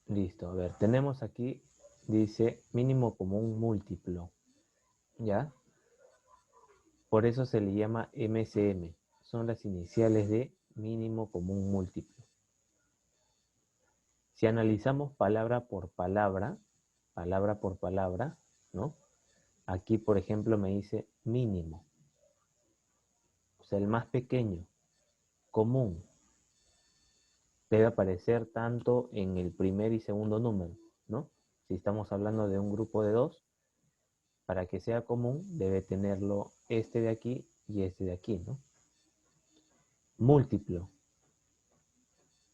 Listo, a ver, tenemos aquí, dice mínimo común múltiplo, ¿ya? Por eso se le llama MCM. Son las iniciales de mínimo común múltiplo. Si analizamos palabra por palabra, ¿no? Aquí, por ejemplo, me dice mínimo. O sea, el más pequeño, común. Debe aparecer tanto en el primer y segundo número, ¿no? Si estamos hablando de un grupo de 2, para que sea común, debe tenerlo este de aquí y este de aquí, ¿no? Múltiplo.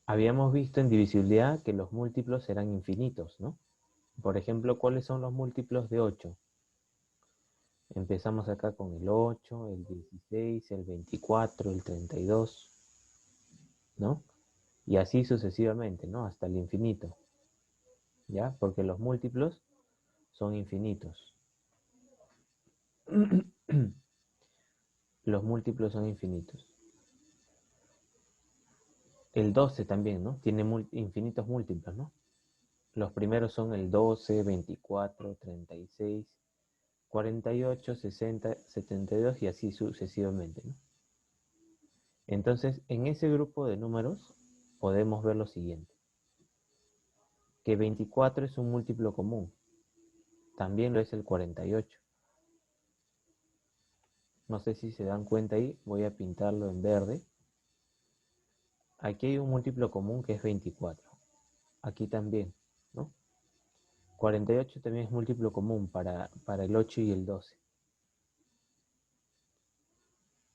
Habíamos visto en divisibilidad que los múltiplos eran infinitos, ¿no? Por ejemplo, ¿cuáles son los múltiplos de 8? Empezamos acá con el 8, el 16, el 24, el 32, ¿no? Y así sucesivamente, ¿no? Hasta el infinito, ¿ya? Porque los múltiplos son infinitos. Los múltiplos son infinitos. El 12 también, ¿no? Tiene infinitos múltiplos, ¿no? Los primeros son el 12, 24, 36, 48, 60, 72 y así sucesivamente, ¿no? Entonces, en ese grupo de números podemos ver lo siguiente. Que 24 es un múltiplo común. También lo es el 48. No sé si se dan cuenta ahí, voy a pintarlo en verde. Aquí hay un múltiplo común que es 24. Aquí también, ¿no? 48 también es múltiplo común para el 8 y el 12.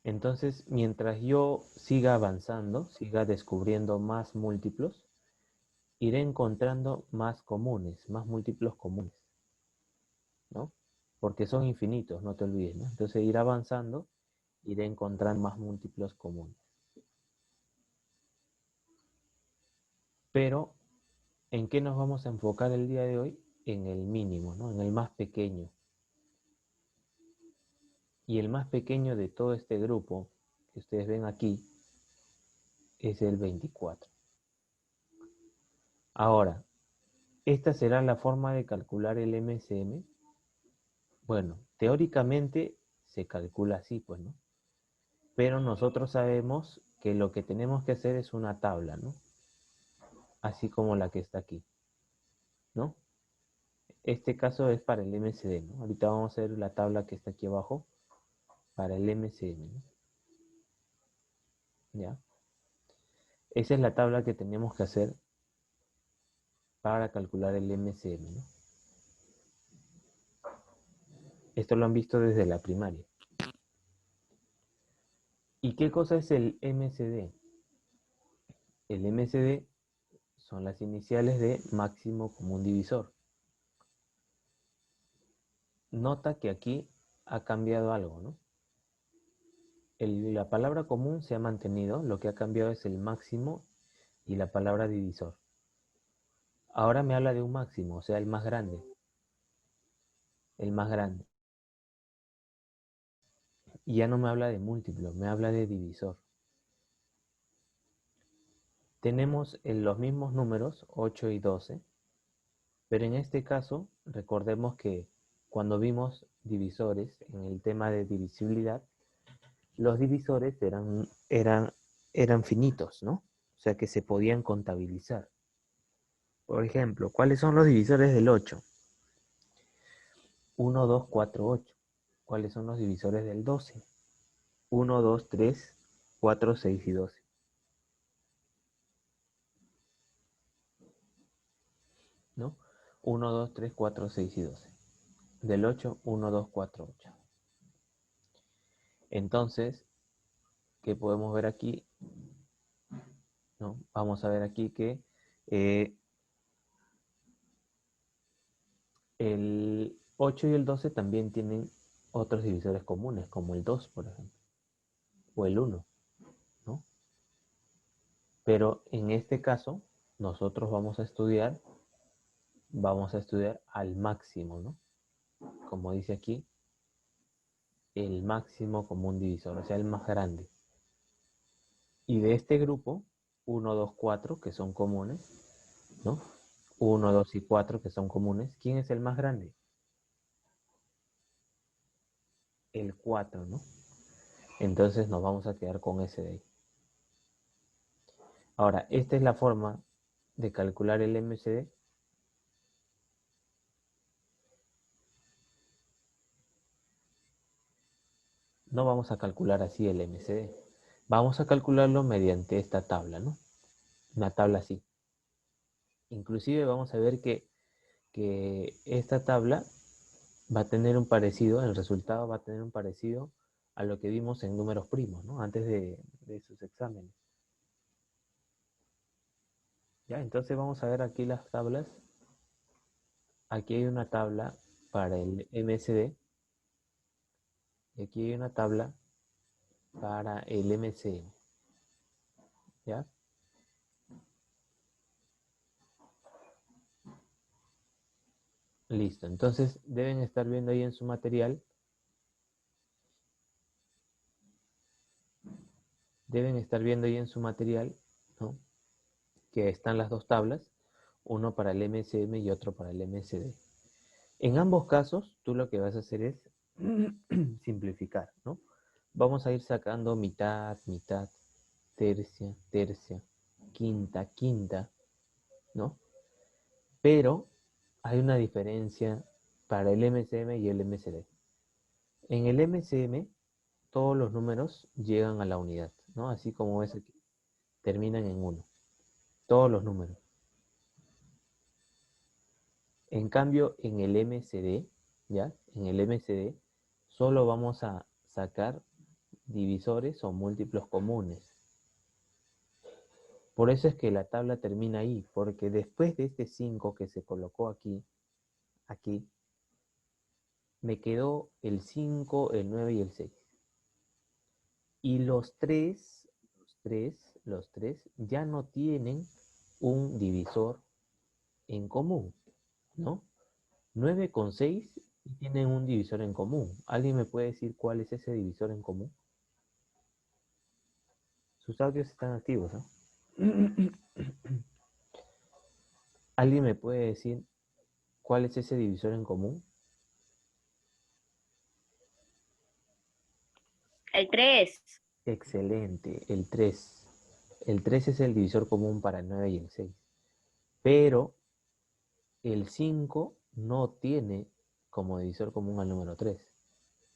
Entonces, mientras yo siga avanzando, siga descubriendo más múltiplos, iré encontrando más comunes, más múltiplos comunes, ¿no? Porque son infinitos, no te olvides, ¿no? Entonces, ir avanzando, iré encontrando más múltiplos comunes. Pero, ¿en qué nos vamos a enfocar el día de hoy? En el mínimo, ¿no? En el más pequeño. Y el más pequeño de todo este grupo que ustedes ven aquí es el 24. Ahora, ¿esta será la forma de calcular el MCM? Bueno, teóricamente se calcula así, pues, ¿no? Pero nosotros sabemos que lo que tenemos que hacer es una tabla, ¿no? Así como la que está aquí, ¿no? Este caso es para el MCD, ¿no? Ahorita vamos a ver la tabla que está aquí abajo para el MCM, ¿no? ¿Ya? Esa es la tabla que tenemos que hacer para calcular el MCM, ¿no? Esto lo han visto desde la primaria. ¿Y qué cosa es el MCD? El MCD son las iniciales de máximo común divisor. Nota que aquí ha cambiado algo, ¿no? La palabra común se ha mantenido, lo que ha cambiado es el máximo y la palabra divisor. Ahora me habla de un máximo, o sea, el más grande. El más grande. Y ya no me habla de múltiplo, me habla de divisor. Tenemos los mismos números, 8 y 12, pero en este caso, recordemos que cuando vimos divisores en el tema de divisibilidad, los divisores eran finitos, ¿no? O sea que se podían contabilizar. Por ejemplo, ¿cuáles son los divisores del 8? 1, 2, 4, 8. ¿Cuáles son los divisores del 12? 1, 2, 3, 4, 6 y 12. ¿No? 1, 2, 3, 4, 6 y 12. Del 8, 1, 2, 4, 8. Entonces, ¿qué podemos ver aquí? ¿No? Vamos a ver aquí que el 8 y el 12 también tienen otros divisores comunes, como el 2, por ejemplo, o el 1, ¿no? Pero en este caso, nosotros vamos a estudiar al máximo, ¿no? Como dice aquí, el máximo común divisor, o sea, el más grande. Y de este grupo, 1, 2, 4, que son comunes, ¿no? 1, 2 y 4 que son comunes. ¿Quién es el más grande? El 4, ¿no? Entonces nos vamos a quedar con ese de ahí. Ahora, esta es la forma de calcular el MCD. No vamos a calcular así el MCD. Vamos a calcularlo mediante esta tabla, ¿no? Una tabla así. Inclusive vamos a ver que esta tabla va a tener un parecido, el resultado va a tener un parecido a lo que vimos en números primos, ¿no? Antes de sus exámenes. Ya, entonces vamos a ver aquí las tablas. Aquí hay una tabla para el MSD y aquí hay una tabla para el MCM. ¿Ya? Listo. Entonces deben estar viendo ahí en su material. Deben estar viendo ahí en su material, ¿no? Que están las dos tablas, uno para el MCM y otro para el MCD. En ambos casos, tú lo que vas a hacer es simplificar, ¿no? Vamos a ir sacando mitad, mitad, tercia, tercia, quinta, quinta, ¿no? Pero hay una diferencia para el MCM y el MCD. En el MCM, todos los números llegan a la unidad, ¿no? Así como es aquí, terminan en 1. Todos los números. En cambio, en el MCD, ¿ya? En el MCD, solo vamos a sacar divisores o múltiplos comunes. Por eso es que la tabla termina ahí, porque después de este 5 que se colocó aquí, aquí, me quedó el 5, el 9 y el 6. Y los tres ya no tienen un divisor en común, ¿no? 9 con 6 tienen un divisor en común. ¿Alguien me puede decir cuál es ese divisor en común? Sus audios están activos, ¿no? ¿Alguien me puede decir cuál es ese divisor en común? El 3. Excelente, el 3. El 3 es el divisor común para el 9 y el 6. Pero el 5 no tiene como divisor común al número 3.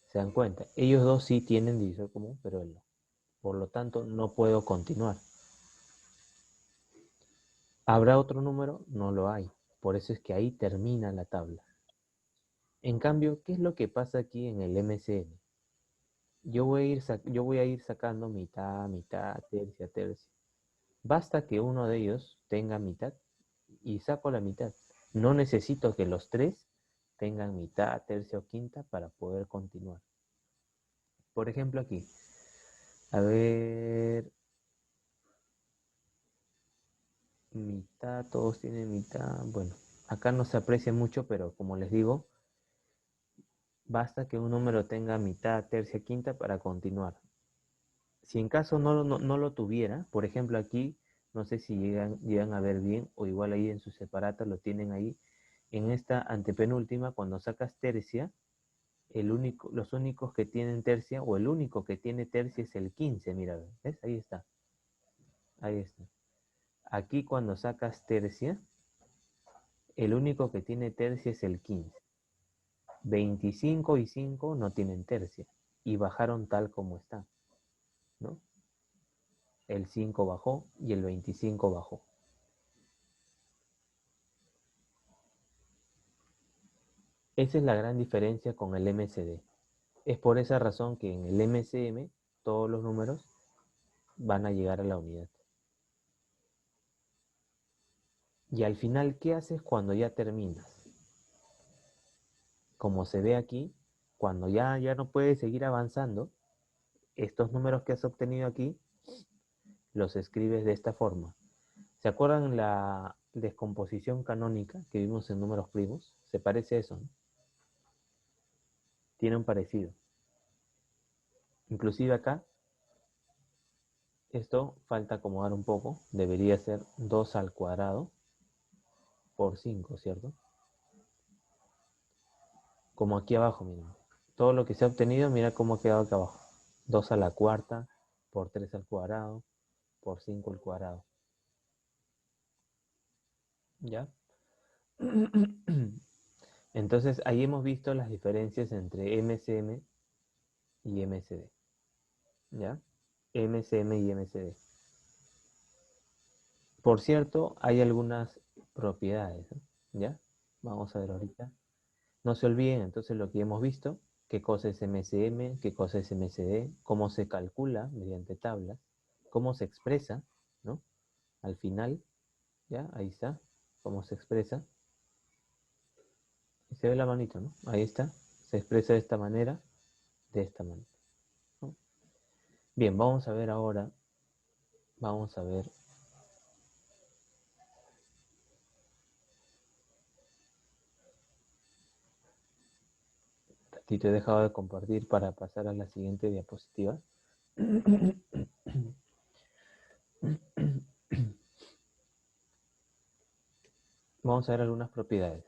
¿Se dan cuenta? Ellos dos sí tienen divisor común, pero él no. Por lo tanto, no puedo continuar. ¿Habrá otro número? No lo hay. Por eso es que ahí termina la tabla. En cambio, ¿qué es lo que pasa aquí en el MCN? Yo voy a ir sacando mitad, mitad, tercia, tercia. Basta que uno de ellos tenga mitad y saco la mitad. No necesito que los tres tengan mitad, tercia o quinta para poder continuar. Por ejemplo aquí, a ver, mitad, todos tienen mitad. Bueno, acá no se aprecia mucho, pero como les digo, basta que un número tenga mitad, tercia, quinta para continuar. Si en caso no lo tuviera, por ejemplo aquí, no sé si llegan a ver bien o igual ahí en su separato lo tienen ahí. En esta antepenúltima, cuando sacas tercia, los únicos que tienen tercia o el único que tiene tercia es el 15, mira, ¿ves? Ahí está, ahí está. Aquí cuando sacas tercia, el único que tiene tercia es el 15. 25 y 5 no tienen tercia y bajaron tal como está, ¿no? El 5 bajó y el 25 bajó. Esa es la gran diferencia con el MCD. Es por esa razón que en el MCM todos los números van a llegar a la unidad. Y al final, ¿qué haces cuando ya terminas? Como se ve aquí, cuando ya no puedes seguir avanzando, estos números que has obtenido aquí los escribes de esta forma. ¿Se acuerdan la descomposición canónica que vimos en números primos? Se parece a eso, ¿no? Tiene un parecido. Inclusive acá, esto falta acomodar un poco. Debería ser 2 al cuadrado por 5, ¿cierto? Como aquí abajo, miren. Todo lo que se ha obtenido, mira cómo ha quedado acá abajo. 2 a la cuarta, por 3 al cuadrado, por 5 al cuadrado. ¿Ya? Entonces, ahí hemos visto las diferencias entre MCM y MCD. ¿Ya? MCM y MCD. Por cierto, hay algunas propiedades, ¿no? ¿Ya? Vamos a ver ahorita. No se olviden entonces lo que hemos visto, qué cosa es MCM, qué cosa es MCD, cómo se calcula mediante tablas, cómo se expresa, ¿no? Al final, ¿ya? Ahí está, cómo se expresa. Y se ve la manito, ¿no? Ahí está, se expresa de esta manera, ¿no? Bien, vamos a ver ahora, vamos a ver. Aquí te he dejado de compartir para pasar a la siguiente diapositiva. Vamos a ver algunas propiedades.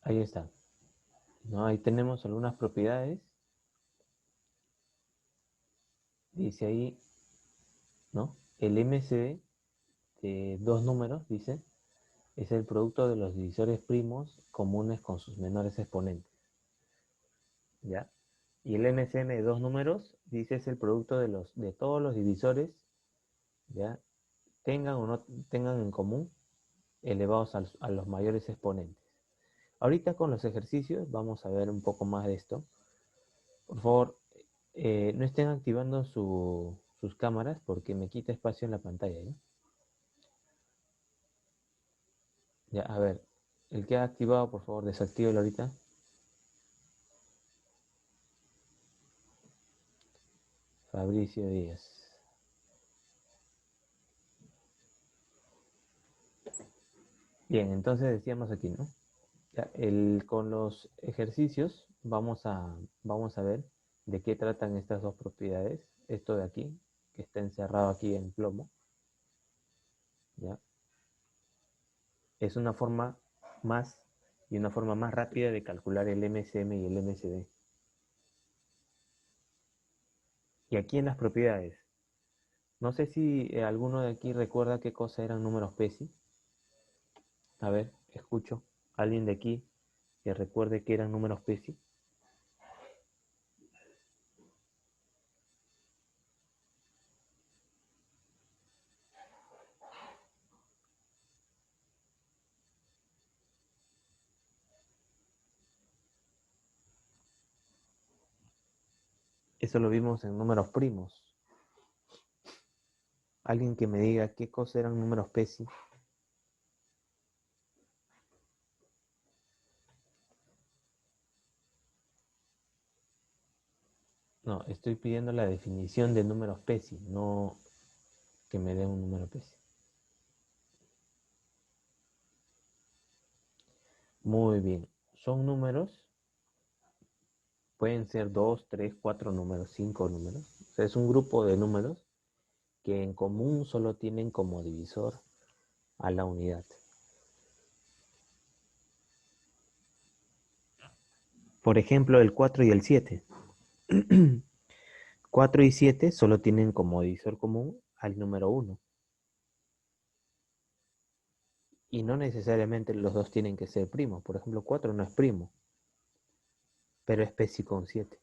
Ahí está, ¿no? Ahí tenemos algunas propiedades. Dice ahí, ¿no? El MCD de dos números, dice, es el producto de los divisores primos comunes con sus menores exponentes. ¿Ya? Y el MCM de dos números, dice, es el producto de todos los divisores, ¿ya? Tengan o no tengan en común elevados a los mayores exponentes. Ahorita con los ejercicios vamos a ver un poco más de esto. Por favor, no estén activando sus cámaras porque me quita espacio en la pantalla, ¿ya? Ya, a ver, el que ha activado, por favor, desactívelo ahorita. Fabricio Díaz. Bien, entonces decíamos aquí, ¿no? Ya, con los ejercicios vamos a ver de qué tratan estas dos propiedades. Esto de aquí, que está encerrado aquí en plomo, ¿ya? Es una forma más y una forma más rápida de calcular el MCM y el MCD. Y aquí en las propiedades, no sé si alguno de aquí recuerda qué cosa eran números PESI. A ver, escucho. ¿Alguien de aquí que recuerde que eran números PESI? Eso lo vimos en números primos. Alguien que me diga qué cosa eran números PESI. No, estoy pidiendo la definición de números PESI, no que me dé un número PESI. Muy bien. Son números, pueden ser 2, 3, 4 números, 5 números. O sea, es un grupo de números que en común solo tienen como divisor a la unidad. Por ejemplo, el 4 y el 7. 4 y 7 solo tienen como divisor común al número 1. Y no necesariamente los dos tienen que ser primos. Por ejemplo, 4 no es primo, pero es PESI con 7.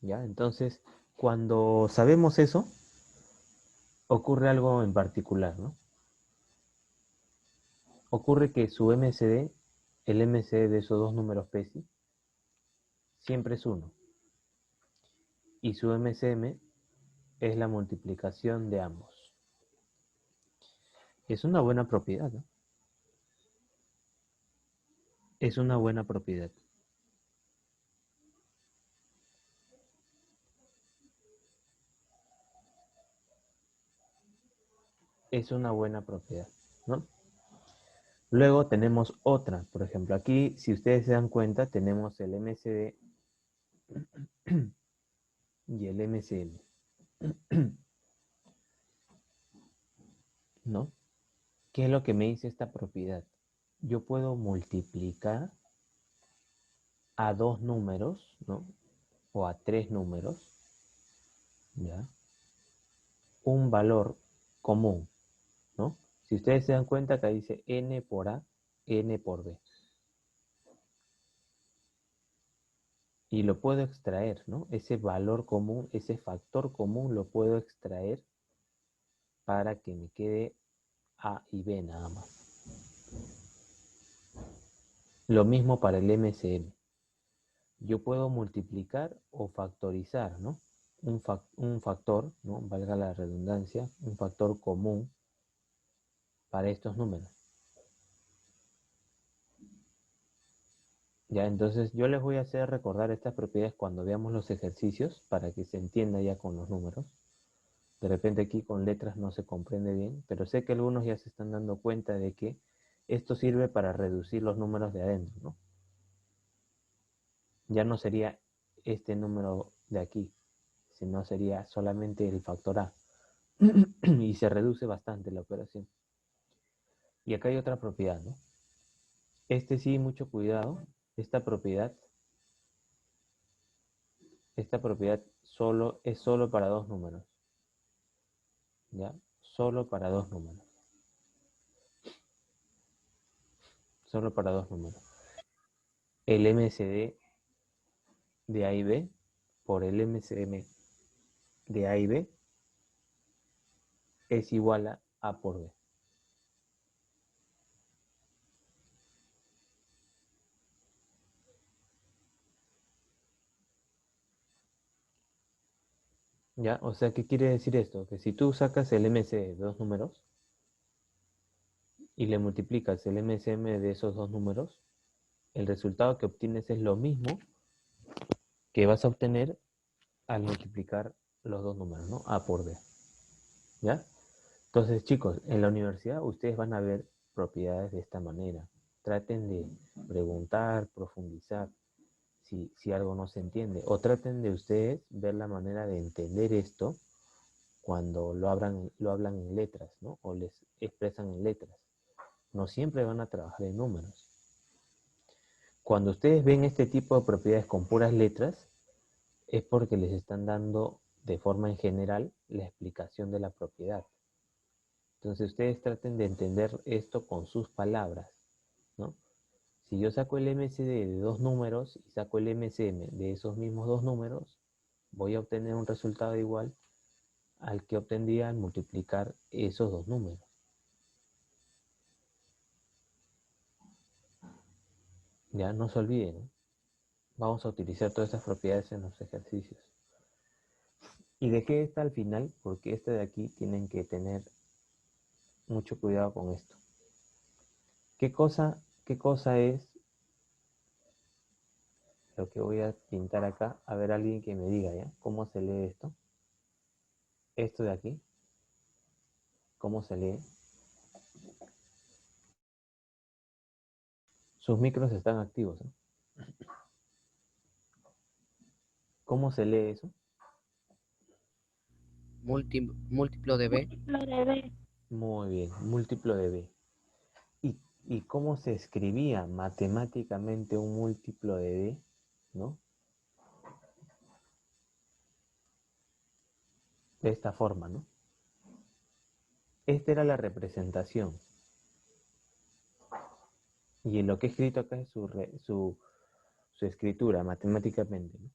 ¿Ya? Entonces, cuando sabemos eso, ocurre algo en particular, ¿no? Ocurre que su MCD, el MCD de esos dos números PESI, siempre es 1. Y su MCM es la multiplicación de ambos. Es una buena propiedad, ¿no? Es una buena propiedad. es una buena propiedad, ¿no? Luego tenemos otra, por ejemplo, aquí, si ustedes se dan cuenta, tenemos el MCD y el MCM, ¿no? ¿Qué es lo que me dice esta propiedad? Yo puedo multiplicar a dos números, ¿no? O a tres números, ¿ya? Un valor común, ¿no? Si ustedes se dan cuenta, acá dice n por a, n por b. Y lo puedo extraer, ¿no? Ese valor común, ese factor común lo puedo extraer para que me quede a y b nada más. Lo mismo para el MCM. Yo puedo multiplicar o factorizar, ¿no? Un factor, ¿no? Valga la redundancia, un factor común para estos números. Ya, entonces yo les voy a hacer recordar estas propiedades cuando veamos los ejercicios para que se entienda ya con los números. De repente aquí con letras no se comprende bien, pero sé que algunos ya se están dando cuenta de que esto sirve para reducir los números de adentro, ¿no? Ya no sería este número de aquí, sino sería solamente el factor a. Y se reduce bastante la operación. Y acá hay otra propiedad, ¿no? Este sí, mucho cuidado. Esta propiedad es solo para dos números. ¿Ya? Solo para dos números. Solo para dos números. El MCD de A y B por el MCM de A y B es igual a A por B. ¿Ya? O sea, ¿qué quiere decir esto? Que si tú sacas el MCD de dos números y le multiplicas el MCM de esos dos números, el resultado que obtienes es lo mismo que vas a obtener al multiplicar los dos números, ¿no? A por B. ¿Ya? Entonces, chicos, en la universidad ustedes van a ver propiedades de esta manera. Traten de preguntar, profundizar si algo no se entiende. O traten de ustedes ver la manera de entender esto cuando lo hablan en letras, ¿no? O les expresan en letras. No siempre van a trabajar en números. Cuando ustedes ven este tipo de propiedades con puras letras, es porque les están dando de forma en general la explicación de la propiedad. Entonces ustedes traten de entender esto con sus palabras, ¿no? Si yo saco el MCD de dos números y saco el MCM de esos mismos dos números, voy a obtener un resultado igual al que obtendría al multiplicar esos dos números. Ya no se olviden, ¿no? Vamos a utilizar todas estas propiedades en los ejercicios. Y dejé esta al final porque esta de aquí tienen que tener mucho cuidado con esto. ¿Qué cosa es lo que voy a pintar acá? A ver, alguien que me diga, ¿ya? ¿Cómo se lee esto? Esto de aquí, ¿cómo se lee? Sus micros están activos, ¿eh? ¿Cómo se lee eso? Múltiplo de B. Muy bien, múltiplo de b. ¿Y cómo se escribía matemáticamente un múltiplo de b? ¿No? De esta forma, ¿no? Esta era la representación. Y en lo que he escrito acá es su escritura matemáticamente, ¿no?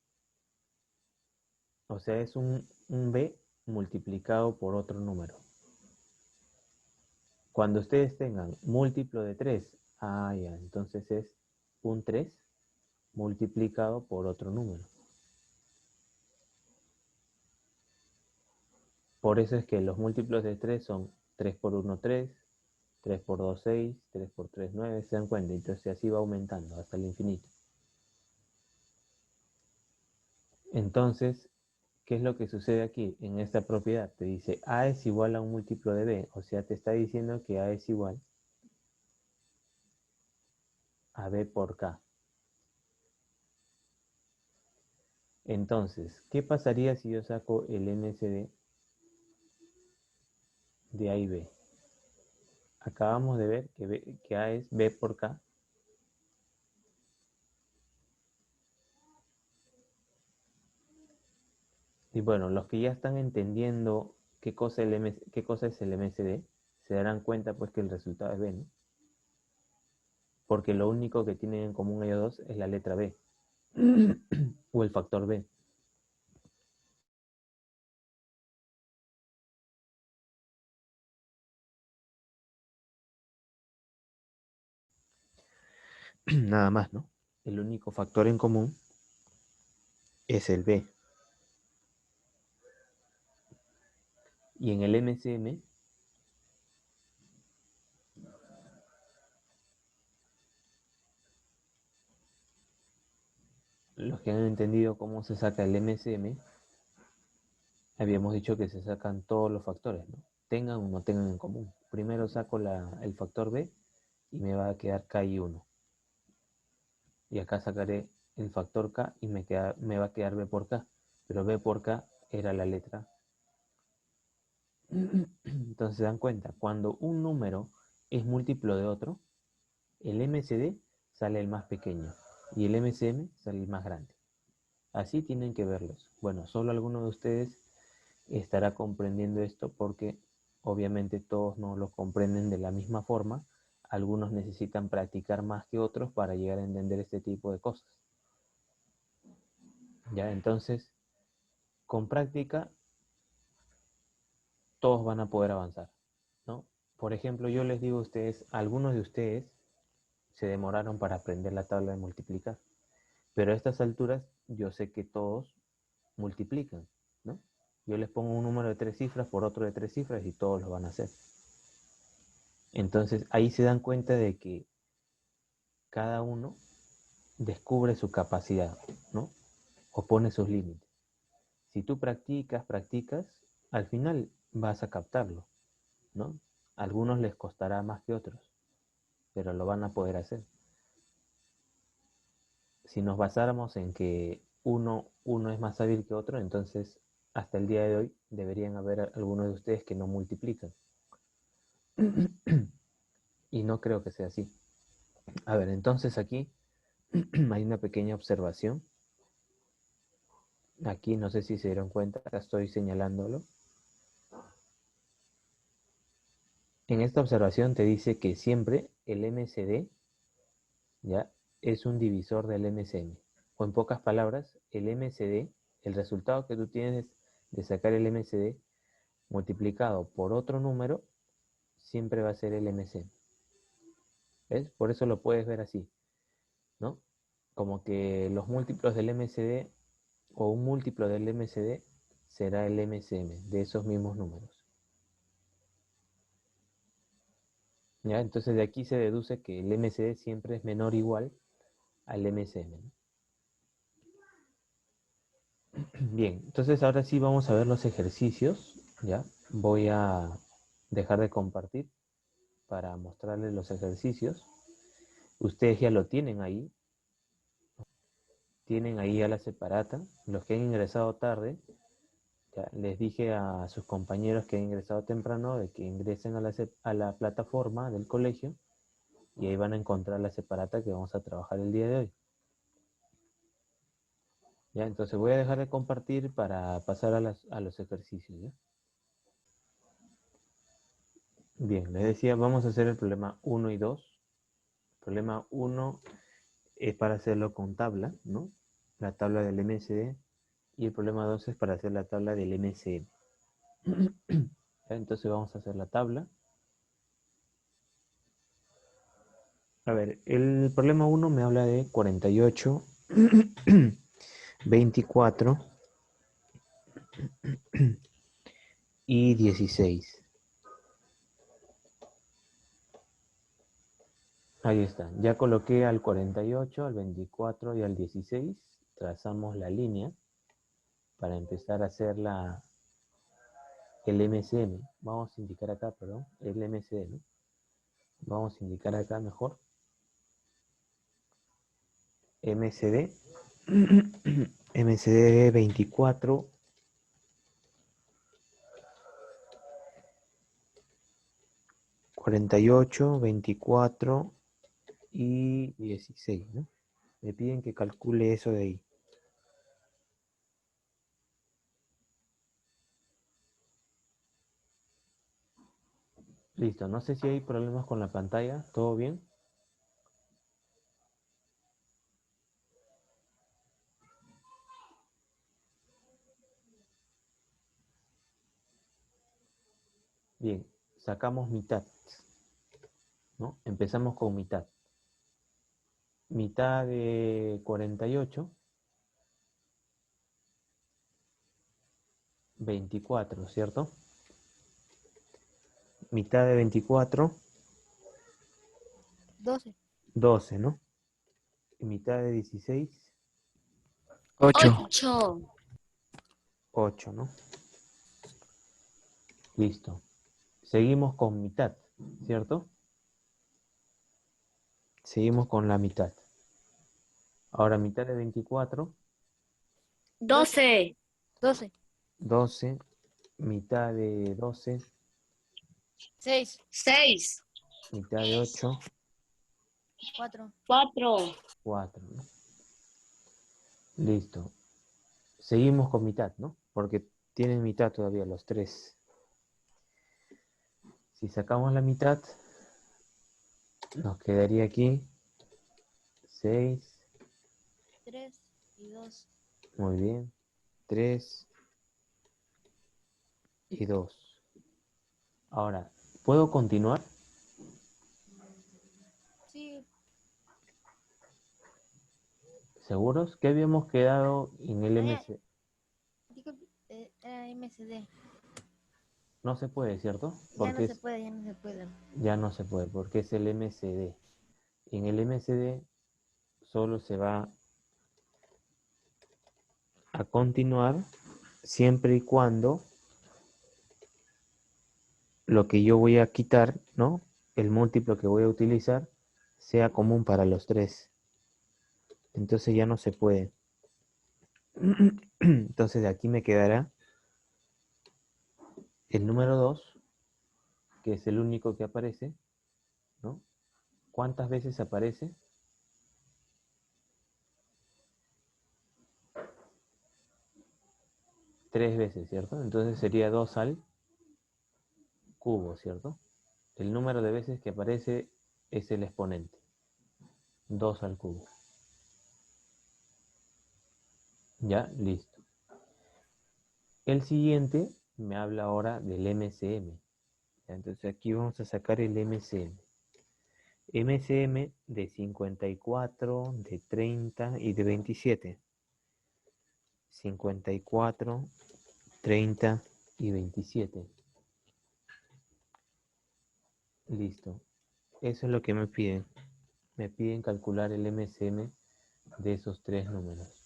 O sea, es un b multiplicado por otro número. Cuando ustedes tengan múltiplo de 3, ya, entonces es un 3 multiplicado por otro número. Por eso es que los múltiplos de 3 son 3 por 1, 3, 3 por 2, 6, 3 por 3, 9, ¿se dan cuenta? Entonces así va aumentando hasta el infinito. Entonces, ¿qué es lo que sucede aquí? En esta propiedad te dice A es igual a un múltiplo de B. O sea, te está diciendo que A es igual a B por K. Entonces, ¿qué pasaría si yo saco el MCD de A y B? Acabamos de ver que A es B por K. Y bueno, los que ya están entendiendo qué cosa es el MCD, se darán cuenta pues que el resultado es B, ¿no? Porque lo único que tienen en común ellos dos es la letra B o el factor B. Nada más, ¿no? El único factor en común es el B. Y en el MCM, los que han entendido cómo se saca el MCM, habíamos dicho que se sacan todos los factores, ¿no? Tengan o no tengan en común. Primero saco el factor B y me va a quedar K y 1. Y acá sacaré el factor K y me va a quedar B por K. Pero B por K era la letra. Entonces se dan cuenta, cuando un número es múltiplo de otro, el MCD sale el más pequeño y el MCM sale el más grande. Así tienen que verlos. Bueno, solo alguno de ustedes estará comprendiendo esto porque obviamente todos no lo comprenden de la misma forma. Algunos necesitan practicar más que otros para llegar a entender este tipo de cosas. Ya, entonces, con práctica, todos van a poder avanzar, ¿no? Por ejemplo, yo les digo a ustedes, algunos de ustedes se demoraron para aprender la tabla de multiplicar, pero a estas alturas yo sé que todos multiplican, ¿no? Yo les pongo un número de 3 cifras por otro de 3 cifras y todos lo van a hacer. Entonces ahí se dan cuenta de que cada uno descubre su capacidad, ¿no? O pone sus límites. Si tú practicas, al final vas a captarlo, ¿no? A algunos les costará más que otros, pero lo van a poder hacer. Si nos basáramos en que uno es más hábil que otro, entonces hasta el día de hoy deberían haber algunos de ustedes que no multiplican. Y no creo que sea así. A ver, entonces aquí hay una pequeña observación. Aquí no sé si se dieron cuenta, acá estoy señalándolo. En esta observación te dice que siempre el MCD ya es un divisor del MCM. O en pocas palabras, el MCD, el resultado que tú tienes de sacar el MCD multiplicado por otro número, siempre va a ser el MCM. ¿Ves? Por eso lo puedes ver así, ¿no? Como que los múltiplos del MCD o un múltiplo del MCD será el MCM de esos mismos números. ¿Ya? Entonces de aquí se deduce que el MCD siempre es menor o igual al MCM, ¿no? Bien, entonces ahora sí vamos a ver los ejercicios, ¿ya? Voy a dejar de compartir para mostrarles los ejercicios. Ustedes ya lo tienen ahí a la separata. Los que han ingresado tarde, ya les dije a sus compañeros que han ingresado temprano de que ingresen a la plataforma del colegio y ahí van a encontrar la separata que vamos a trabajar el día de hoy. Ya, entonces voy a dejar de compartir para pasar a los ejercicios, ¿ya? Bien, les decía, vamos a hacer el problema 1 y 2. El problema 1 es para hacerlo con tabla, ¿no? La tabla del MCD. Y el problema 2 es para hacer la tabla del MCM. Entonces vamos a hacer la tabla. A ver, el problema 1 me habla de 48, 24 y 16. Ahí está. Ya coloqué al 48, al 24 y al 16. Trazamos la línea. para empezar a hacer el MCM. Vamos a indicar acá, perdón, el MCD, ¿no? Vamos a indicar acá mejor. MCD. MCD 24. 48, 24 y 16, ¿no? Me piden que calcule eso de ahí. Listo, no sé si hay problemas con la pantalla, ¿todo bien? Bien, sacamos mitad, ¿no? Empezamos con mitad. Mitad de 48, 24, ¿cierto? Mitad de 24, 12. 12, ¿no? Y mitad de 16, 8. 8. 8, ¿no? Listo. Seguimos con mitad, ¿cierto? Seguimos con la mitad. Ahora mitad de 24, 12. 12. 12, mitad de 12, 6. 6. mitad de 8, 4. 4. 4, ¿no? Listo. Seguimos con mitad, ¿no? Porque tienen mitad todavía los tres. Si sacamos la mitad, nos quedaría aquí 6, 3 y 2. muy bien, 3 y 2. Ahora, ¿puedo continuar? Sí. ¿Seguros? ¿Qué habíamos quedado en el MC? Digo, era MSD. No se puede, ¿cierto? Ya no Porque se puede, ya no se puede. ya no se puede, porque es el MCD. En el MCD solo se va a continuar siempre y cuando lo que yo voy a quitar, ¿no? El múltiplo que voy a utilizar sea común para los tres. Entonces ya no se puede. Entonces de aquí me quedará el número 2, que es el único que aparece, ¿no? ¿Cuántas veces aparece? 3 veces, ¿cierto? Entonces sería 2 al cubo, ¿cierto? El número de veces que aparece es el exponente. 2 al cubo. Ya, listo. El siguiente me habla ahora del MCM. Entonces aquí vamos a sacar el MCM. MCM de 54, de 30 y de 27. 54, 30 y 27. Listo. Eso es lo que me piden. Me piden calcular el MCM de esos tres números.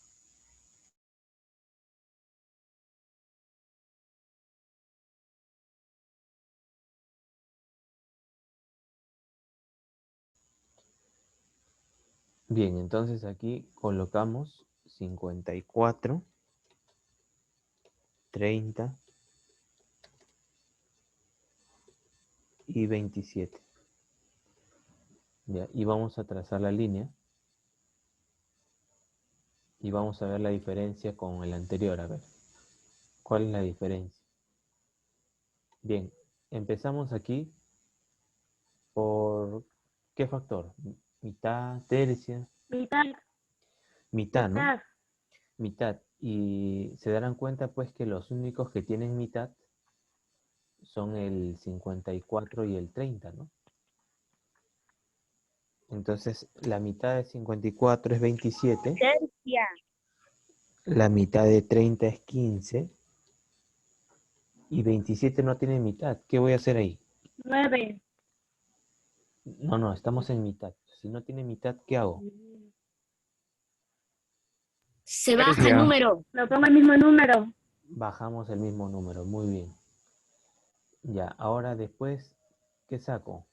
Bien, entonces aquí colocamos 54, 30 y 27. Ya, y vamos a trazar la línea y vamos a ver la diferencia con el anterior. A ver, ¿cuál es la diferencia? Bien, empezamos aquí por ¿qué factor? Mitad, tercia, Mitad. mitad, ¿no? Mitad. Y se darán cuenta pues que los únicos que tienen mitad son el 54 y el 30, ¿no? Entonces la mitad de 54 es 27, Tercia. la mitad de 30 es 15 y 27 no tiene mitad. ¿Qué voy a hacer ahí? 9. No, estamos en mitad. Si no tiene mitad, ¿qué hago? Se baja el Tercia. número. Lo pongo el mismo número. Bajamos el mismo número, muy bien. Ya, ahora después, ¿qué saco?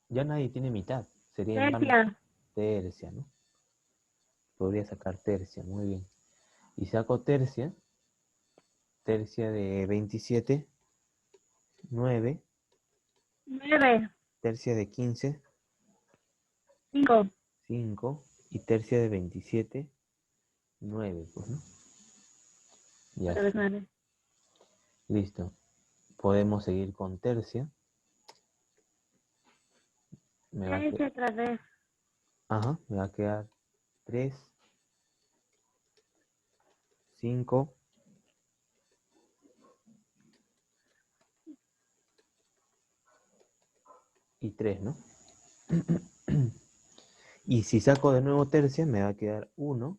Ya nadie tiene mitad, sería en vano Tercia. tercia, ¿no? Podría sacar tercia, muy bien. Y saco tercia, tercia de 27, 9, 9. tercia de 15, 5. 5, y tercia de 27, 9, pues, ¿no? Ya Otra vez está. 9. Listo. Podemos seguir con tercia. Me va a Tercia quedar, otra vez. me va a quedar 3, 5 y 3, ¿no? Y si saco de nuevo tercia, me va a quedar 1,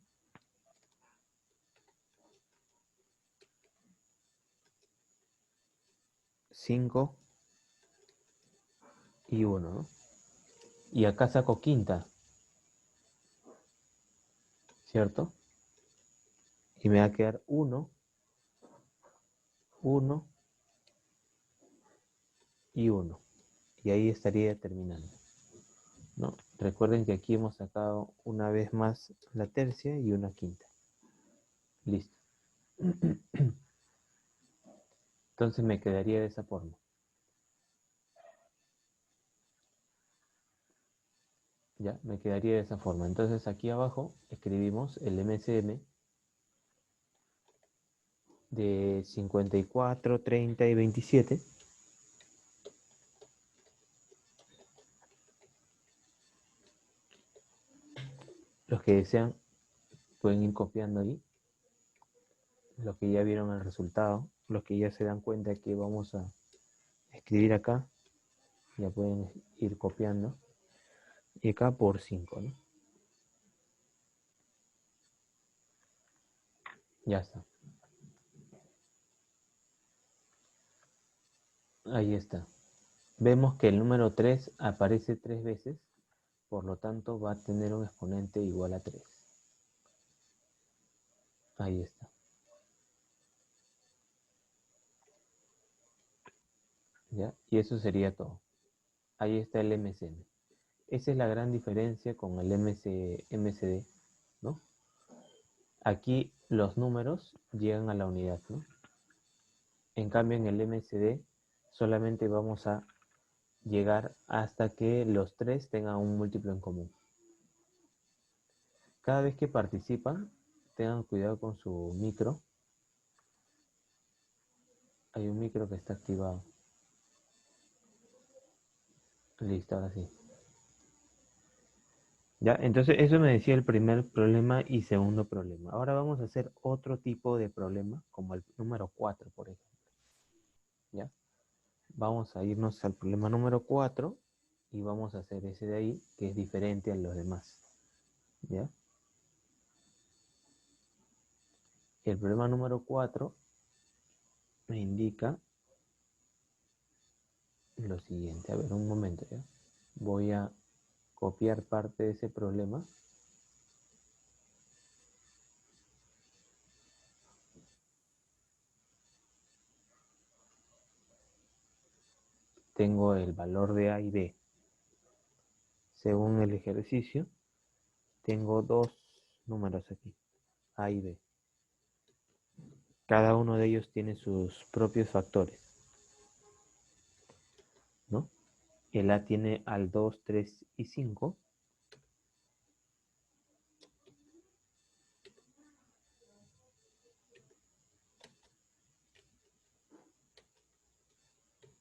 5 y 1, ¿no? Y acá saco quinta, ¿cierto? Y me va a quedar 1, 1 y 1. Y ahí estaría terminando, ¿no? Recuerden que aquí hemos sacado una vez más la tercia y una quinta. Listo. Entonces me quedaría de esa forma. Ya, me quedaría de esa forma. Entonces aquí abajo escribimos el MCM de 54, 30 y 27. Los que desean pueden ir copiando ahí. Los que ya vieron el resultado, los que ya se dan cuenta que vamos a escribir acá, ya pueden ir copiando. Y acá por 5, ¿no? Ya está. Ahí está. Vemos que el número 3 aparece 3 veces, por lo tanto va a tener un exponente igual a 3. Ahí está. ¿Ya? Y eso sería todo. Ahí está el MCM. Esa es la gran diferencia con el MCD, ¿no? Aquí los números llegan a la unidad, ¿no? En cambio en el MCD solamente vamos a llegar hasta que los 3 tengan un múltiplo en común. Cada vez que participan, tengan cuidado con su micro. Hay un micro que está activado. Listo, ahora sí. Ya, entonces eso me decía el primer problema y segundo problema. Ahora vamos a hacer otro tipo de problema, como el número 4, por ejemplo. ¿Ya? Vamos a irnos al problema número 4 y vamos a hacer ese de ahí, que es diferente a los demás. ¿Ya? El problema número 4 me indica lo siguiente. A ver, un momento, ¿ya? Voy a copiar parte de ese problema. Tengo el valor de A y B. Según el ejercicio, tengo dos números aquí, A y B. Cada uno de ellos tiene sus propios factores, ¿no? El A tiene al 2, 3 y 5.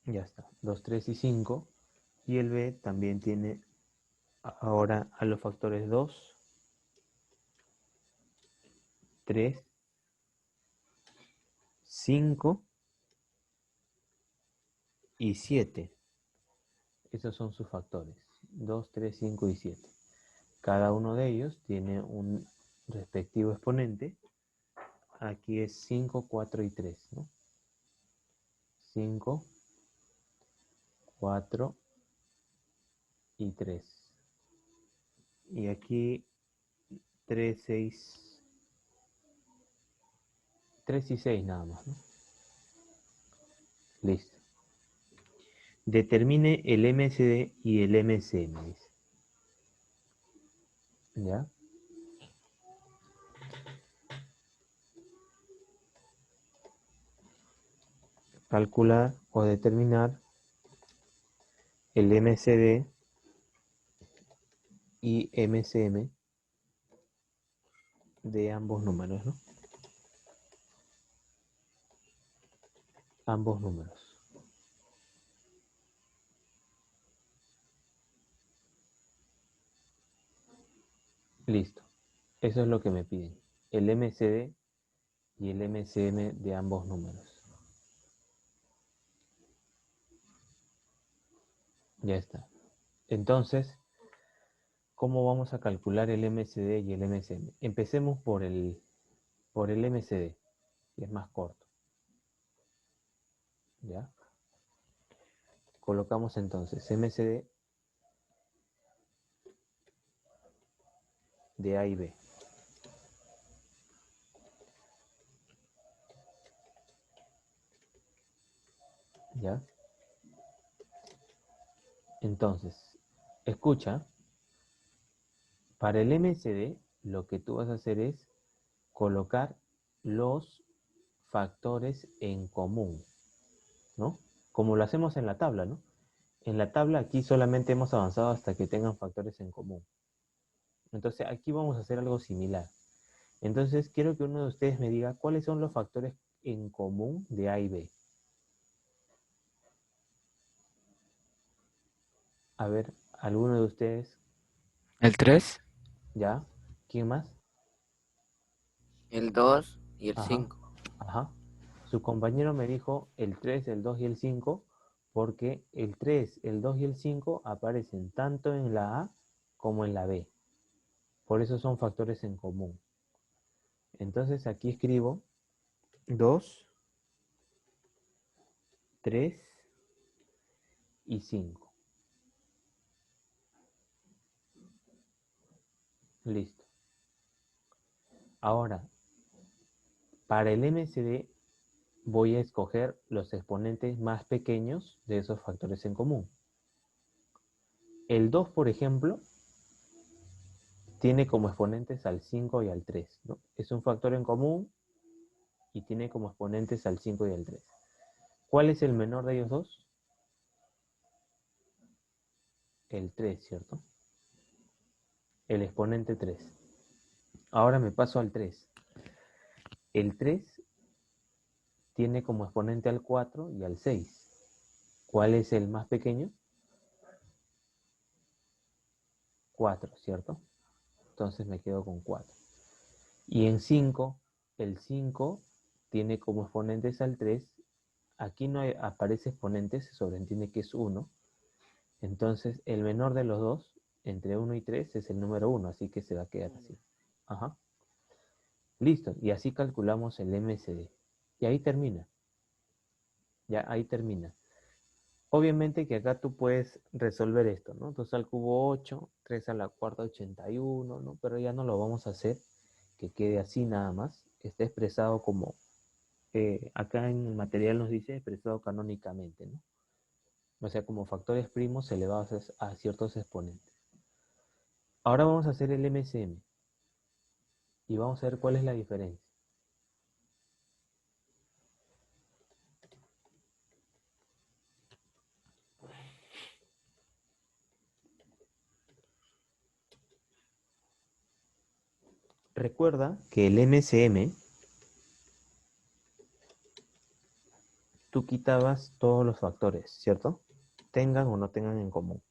Ya está, 2, 3 y 5. Y el B también tiene ahora a los factores 2, 3, 5 y 7. Esos son sus factores, 2, 3, 5 y 7. Cada uno de ellos tiene un respectivo exponente. Aquí es 5, 4 y 3, ¿no? 5, 4 y 3. Y aquí 3, 6 3 y 6 nada más, ¿no? Listo. Determine el MSD y el MSM, dice. ¿Ya? Calcular o determinar el MSD y MSM de ambos números, ¿no? Ambos números. Listo. Eso es lo que me piden. El MSD y el MSM de ambos números. Ya está. Entonces, ¿cómo vamos a calcular el MSD y el MSM? Empecemos por el MSD, que es más corto. ¿Ya? Colocamos entonces MSD de A y B. ¿Ya? Entonces, escucha, para el MSD lo que tú vas a hacer es colocar los factores en común, ¿no? Como lo hacemos en la tabla, ¿no? En la tabla aquí solamente hemos avanzado hasta que tengan factores en común. Entonces aquí vamos a hacer algo similar. Entonces quiero que uno de ustedes me diga cuáles son los factores en común de A y B. A ver, alguno de ustedes, El 3, ¿ya? ¿Quién más? el 2 y el Ajá, 5. ajá. Su compañero me dijo el 3, el 2 y el 5 porque el 3, el 2 y el 5 aparecen tanto en la A como en la B. Por eso son factores en común. Entonces aquí escribo 2, 3 y 5. Listo. Ahora, para el MSD voy a escoger los exponentes más pequeños de esos factores en común. El 2, por ejemplo, tiene como exponentes al 5 y al 3, ¿no? Es un factor en común y tiene como exponentes al 5 y al 3. ¿Cuál es el menor de ellos dos? El 3, ¿cierto? El exponente 3. Ahora me paso al 3. El 3 tiene como exponente al 4 y al 6. ¿Cuál es el más pequeño? 4, ¿cierto? Entonces me quedo con 4. Y en 5, el 5 tiene como exponentes al 3. Aquí no aparece exponentes, se sobreentiende que es 1. Entonces el menor de los dos, entre 1 y 3, es el número 1, así que se va a quedar así. Ajá. Listo, y así calculamos el MSD. Y ahí termina. Ya, ahí termina. Obviamente que acá tú puedes resolver esto, ¿no? 2 al cubo 8, 3 a la cuarta 81, ¿no? Pero ya no lo vamos a hacer, que quede así nada más, que esté expresado como, acá en el material nos dice expresado canónicamente, ¿no? O sea, como factores primos elevados a ciertos exponentes. Ahora vamos a hacer el MSM y vamos a ver cuál es la diferencia. Recuerda que el MSM, tú quitabas todos los factores, ¿cierto? Tengan o no tengan en común.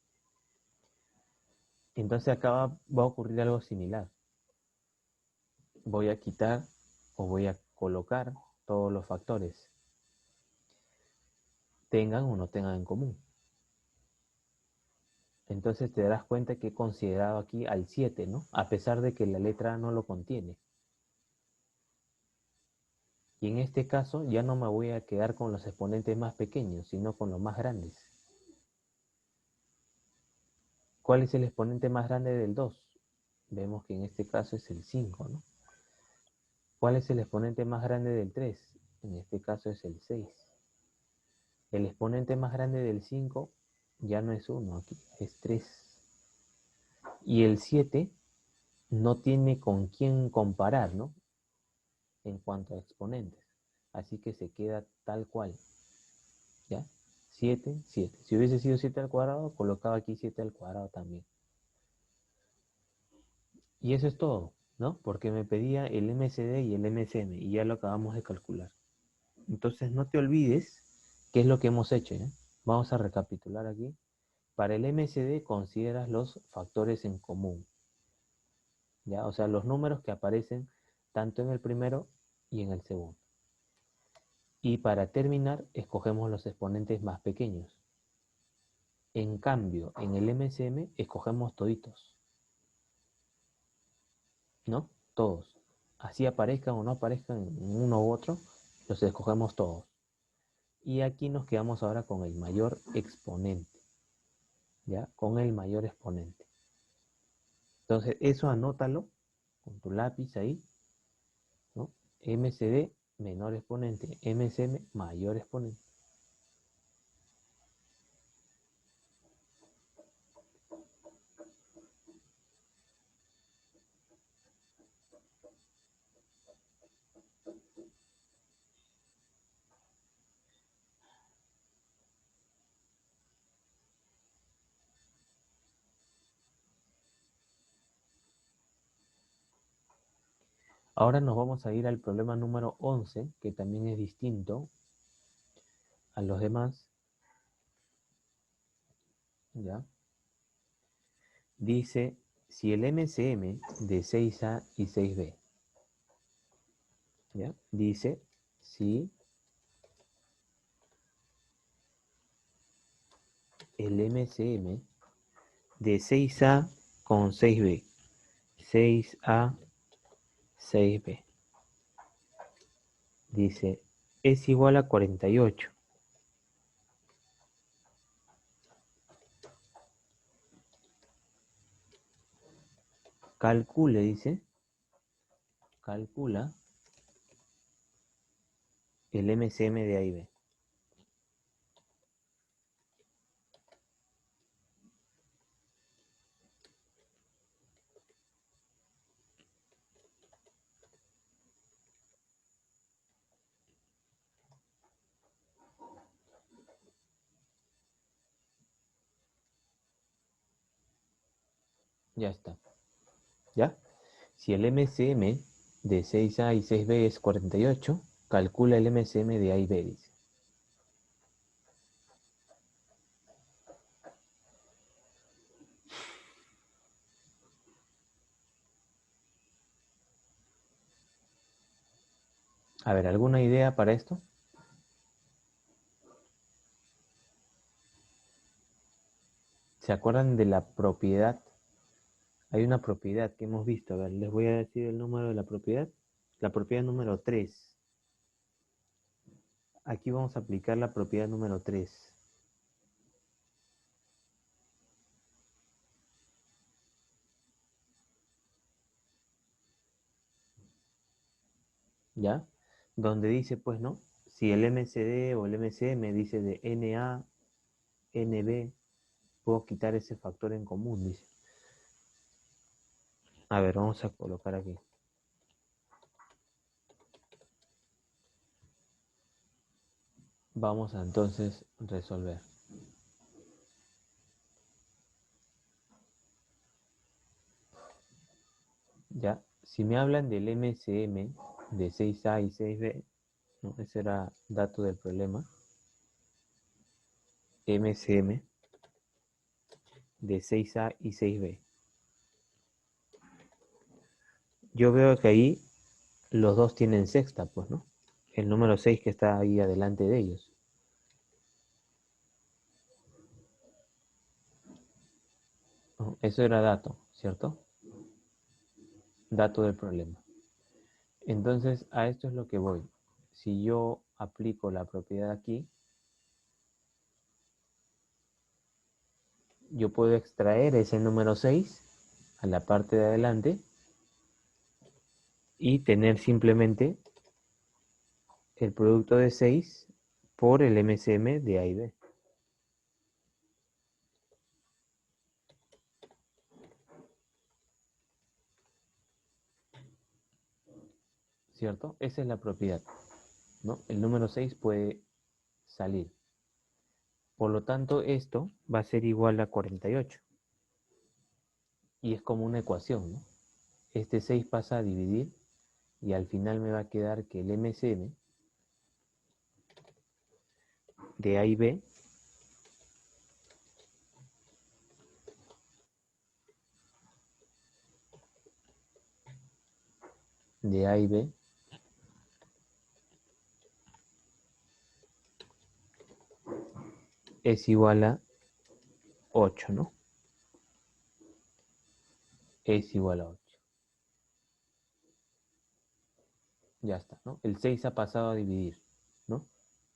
Entonces acá va a ocurrir algo similar. Voy a quitar o voy a colocar todos los factores, tengan o no tengan en común. Entonces te darás cuenta que he considerado aquí al 7, ¿no? A pesar de que la letra A no lo contiene. Y en este caso ya no me voy a quedar con los exponentes más pequeños, sino con los más grandes. ¿Cuál es el exponente más grande del 2? Vemos que en este caso es el 5, ¿no? ¿Cuál es el exponente más grande del 3? En este caso es el 6. El exponente más grande del 5 ya no es 1 aquí, es 3. Y el 7 no tiene con quién comparar, ¿no? En cuanto a exponentes. Así que se queda tal cual. ¿Ya? 7, 7. Si hubiese sido 7 al cuadrado, colocaba aquí 7 al cuadrado también. Y eso es todo, ¿no? Porque me pedía el MCD y el MCM y ya lo acabamos de calcular. Entonces no te olvides qué es lo que hemos hecho, ¿ya? Vamos a recapitular aquí. Para el MCD consideras los factores en común, ¿ya? O sea, los números que aparecen tanto en el primero y en el segundo. Y para terminar, escogemos los exponentes más pequeños. En cambio, en el MCM escogemos toditos, ¿no? Todos. Así aparezcan o no aparezcan en uno u otro, los escogemos todos. Y aquí nos quedamos ahora con el mayor exponente, ¿ya? Con el mayor exponente. Entonces, eso anótalo con tu lápiz ahí, ¿no? MCD, menor exponente. MCM, mayor exponente. Ahora nos vamos a ir al problema número 11, que también es distinto a los demás, ¿ya? Dice, si el MCM de 6A y 6B, ¿ya? Dice, si el MCM de 6A con 6B, 6A, 6B, dice, es igual a 48. Calcule, dice, calcula el MCM de A y B. Ya está. ¿Ya? Si el MCM de 6A y 6B es 48, calcula el MCM de A y B, dice. A ver, ¿alguna idea para esto? ¿Se acuerdan de la propiedad? Hay una propiedad que hemos visto. A ver, les voy a decir el número de la propiedad. La propiedad número 3. Aquí vamos a aplicar la propiedad número 3. ¿Ya? Donde dice, pues, ¿no? Si el MCD o el MCM dice de NA, NB, puedo quitar ese factor en común, dice. A ver, vamos a colocar aquí. Vamos a entonces resolver. Ya, si me hablan del MCM de 6A y 6B, ¿no? Ese era dato del problema. MCM de 6A y 6B. Yo veo que ahí los dos tienen sexta, pues, ¿no? El número 6 que está ahí adelante de ellos. ¿No? Eso era dato, ¿cierto? Dato del problema. Entonces, a esto es lo que voy. Si yo aplico la propiedad aquí, yo puedo extraer ese número 6 a la parte de adelante y tener simplemente el producto de 6 por el MCM de A y B. ¿Cierto? Esa es la propiedad, ¿no? El número 6 puede salir. Por lo tanto, esto va a ser igual a 48. Y es como una ecuación, ¿no? Este 6 pasa a dividir y al final me va a quedar que el MCM de A y B de A y B es igual a 8, ¿no? Es igual a 8. Ya está, ¿no? El 6 ha pasado a dividir, ¿no?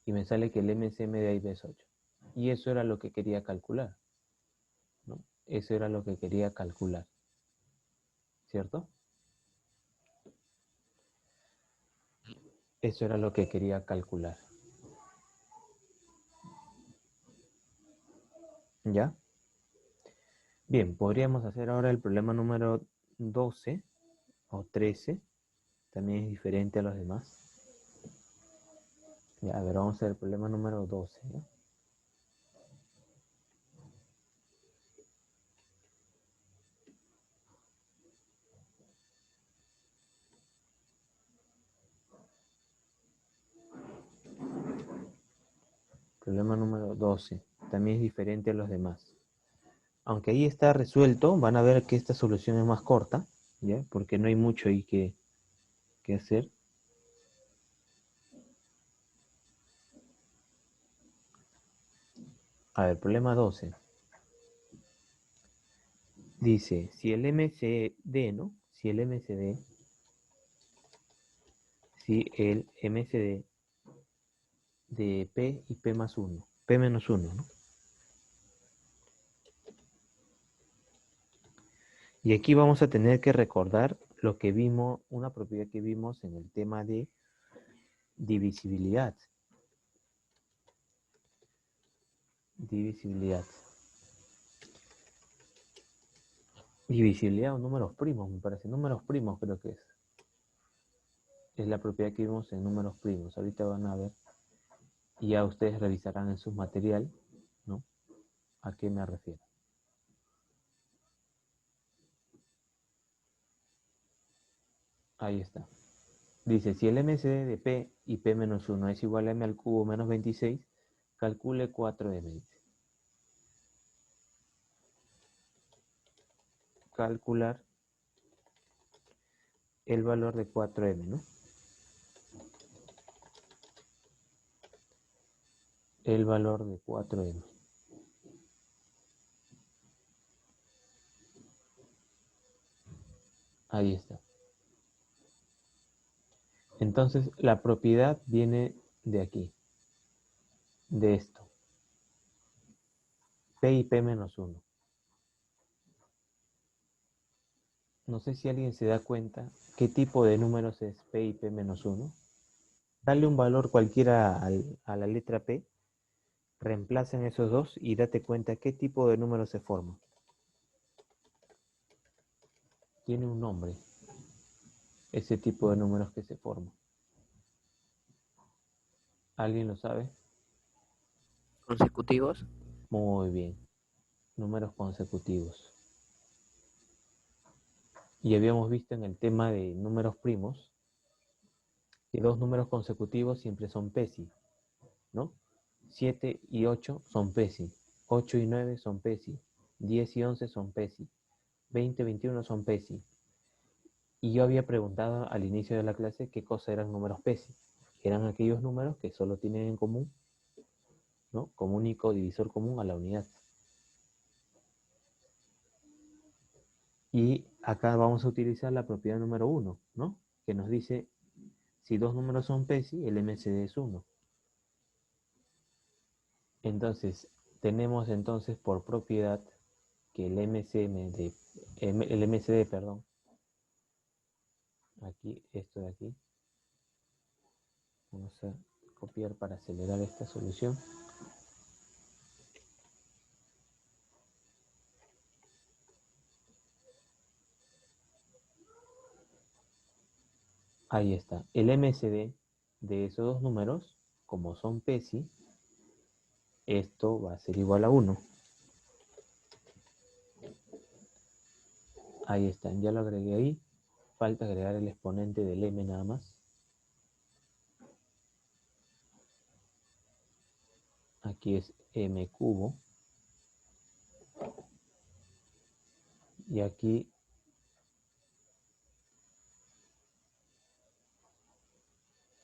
Y me sale que el MCM de A y B es 8. Y eso era lo que quería calcular, ¿no? Eso era lo que quería calcular, ¿cierto? Eso era lo que quería calcular. ¿Ya? Bien, podríamos hacer ahora el problema número 12 o 13. También es diferente a los demás. Ya, a ver, vamos a hacer el problema número 12, ¿ya? Problema número 12. También es diferente a los demás. Aunque ahí está resuelto, van a ver que esta solución es más corta, ¿ya? Porque no hay mucho ahí que hacer. A ver, problema 12. Dice, si el MCD, ¿no? Si el MCD de P y P más 1, P menos 1, ¿no? Y aquí vamos a tener que recordar lo que vimos, una propiedad que vimos en el tema de divisibilidad. Divisibilidad. Divisibilidad o números primos, me parece. Números primos creo que es. Es la propiedad que vimos en números primos. Ahorita van a ver. Y ya ustedes revisarán en su material, ¿no? ¿A qué me refiero? Ahí está. Dice, si el MCD de P y P menos 1 es igual a M al cubo menos 26, calcule 4M. Dice. Calcular el valor de 4M, ¿no? El valor de 4M. Ahí está. Entonces, la propiedad viene de aquí, de esto. P y P menos 1. No sé si alguien se da cuenta qué tipo de números es P y P menos 1. Dale un valor cualquiera a la letra P, reemplacen esos dos y date cuenta qué tipo de número se forma. Tiene un nombre, ese tipo de números que se forman. ¿Alguien lo sabe? ¿Consecutivos? Muy bien, números consecutivos. Y habíamos visto en el tema de números primos que dos números consecutivos siempre son PESI, ¿no? 7 y 8 son PESI, 8 y 9 son PESI, 10 y 11 son PESI, 20 y 21 son PESI. Y yo había preguntado al inicio de la clase qué cosa eran números PESI. Eran aquellos números que solo tienen en común, ¿no? Como único divisor común a la unidad. Y acá vamos a utilizar la propiedad número 1, ¿no? Que nos dice, si dos números son PESI, el MCD es 1. Entonces, tenemos entonces por propiedad que el MCD, perdón, aquí, esto de aquí. Vamos a copiar para acelerar esta solución. Ahí está. El MSD de esos dos números, como son PESI, esto va a ser igual a 1. Ahí está, ya lo agregué ahí. Falta agregar el exponente del M nada más. Aquí es M cubo. Y aquí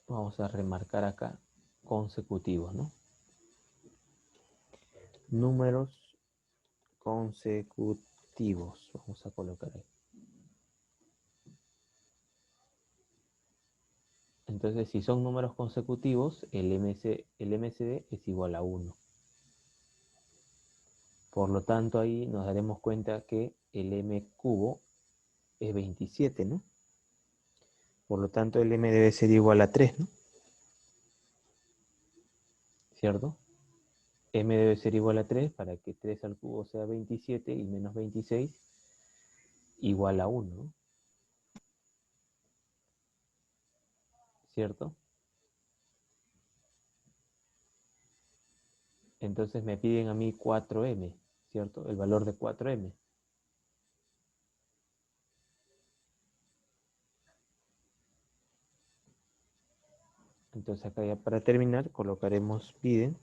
vamos a remarcar acá consecutivos, ¿no? Números consecutivos. Vamos a colocar ahí. Entonces, si son números consecutivos, el MSD es igual a 1. Por lo tanto, ahí nos daremos cuenta que el M cubo es 27, ¿no? Por lo tanto, el M debe ser igual a 3, ¿no? ¿Cierto? M debe ser igual a 3 para que 3 al cubo sea 27 y menos 26 igual a 1, ¿no? ¿Cierto? Entonces me piden a mí 4M, ¿cierto? El valor de 4M. Entonces acá ya para terminar colocaremos piden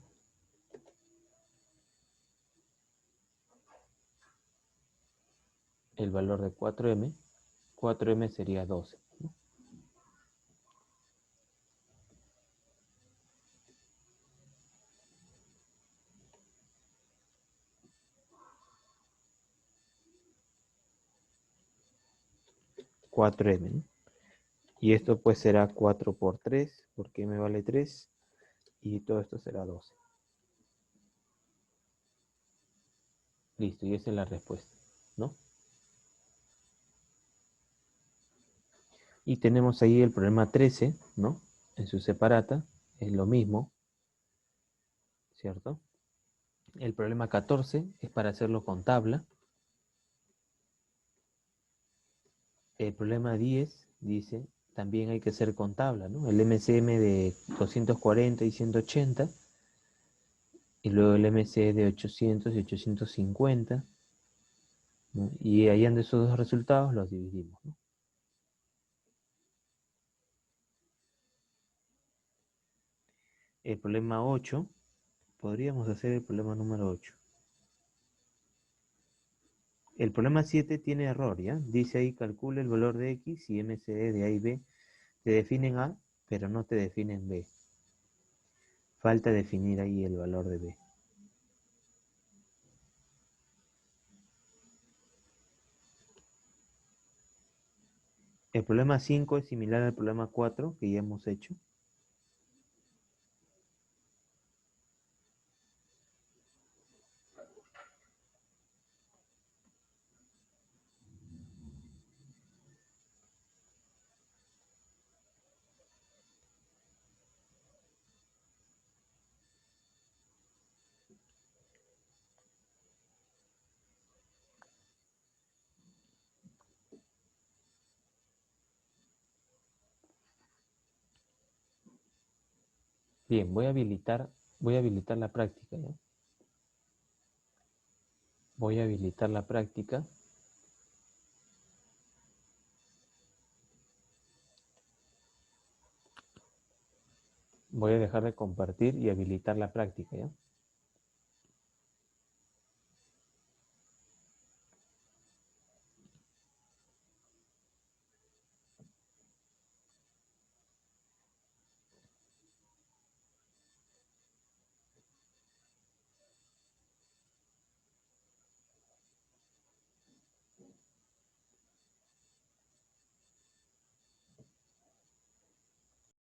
el valor de 4M. 4M sería 12, ¿no? ¿no? Y esto pues será 4 por 3, porque M vale 3, y todo esto será 12. Listo, y esa es la respuesta, ¿no? Y tenemos ahí el problema 13, ¿no? En su separata, es lo mismo, ¿cierto? El problema 14 es para hacerlo con tabla. El problema 10 dice, también hay que hacer con tabla, ¿no? El MCM de 240 y 180, y luego el MC de 800 y 850, ¿no? Y hallando esos dos resultados los dividimos, ¿no? El problema 8, podríamos hacer el problema número 8. El problema 7 tiene error, ¿ya? Dice ahí, calcula el valor de X y MCD de A y B. Te definen A, pero no te definen B. Falta definir ahí el valor de B. El problema 5 es similar al problema 4 que ya hemos hecho. Bien, voy a habilitar la práctica, ¿ya? Voy a habilitar la práctica. Voy a dejar de compartir y habilitar la práctica, ¿ya?